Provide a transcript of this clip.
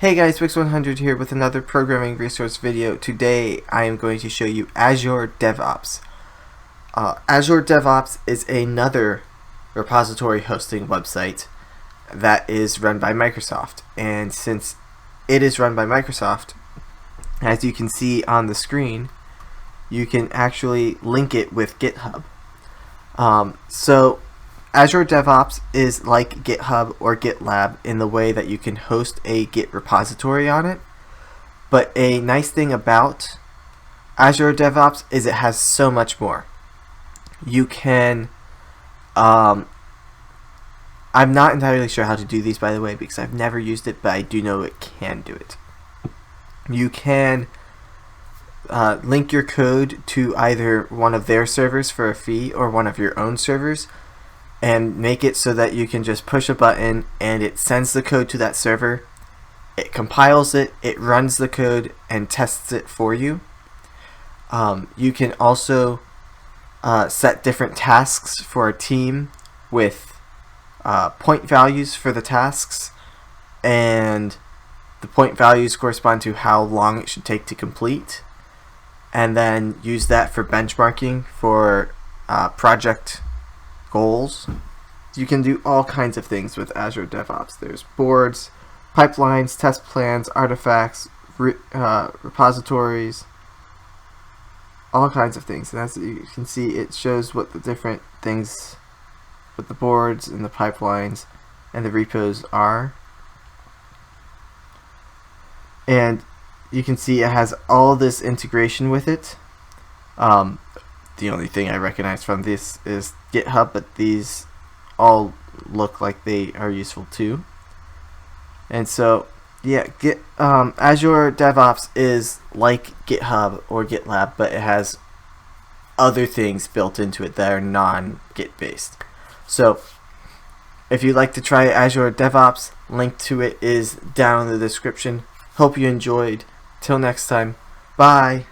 Hey guys, Wix100 here with another programming resource video. Today I am going to show you Azure DevOps. Azure DevOps is another repository hosting website that is run by Microsoft. And since it is run by Microsoft, as you can see on the screen, you can actually link it with GitHub. So Azure DevOps is like GitHub or GitLab in the way that you can host a Git repository on it. But a nice thing about Azure DevOps is it has so much more. You can, I'm not entirely sure how to do these, by the way, because I've never used it, but I do know it can do it. You can link your code to either one of their servers for a fee or one of your own servers, and make it so that you can just push a button and it sends the code to that server, it compiles it, it runs the code and tests it for you. You can also set different tasks for a team with point values for the tasks, and the point values correspond to how long it should take to complete, and then use that for benchmarking for project goals. You can do all kinds of things with Azure DevOps. There's boards, pipelines, test plans, artifacts, repositories, all kinds of things. And as you can see, it shows what the different things with the boards and the pipelines and the repos are. And you can see it has all this integration with it. The only thing I recognize from this is GitHub, but these all look like they are useful too. And so, yeah, Azure DevOps is like GitHub or GitLab, but it has other things built into it that are non-Git based. So, if you'd like to try Azure DevOps, link to it is down in the description. Hope you enjoyed. Till next time, bye.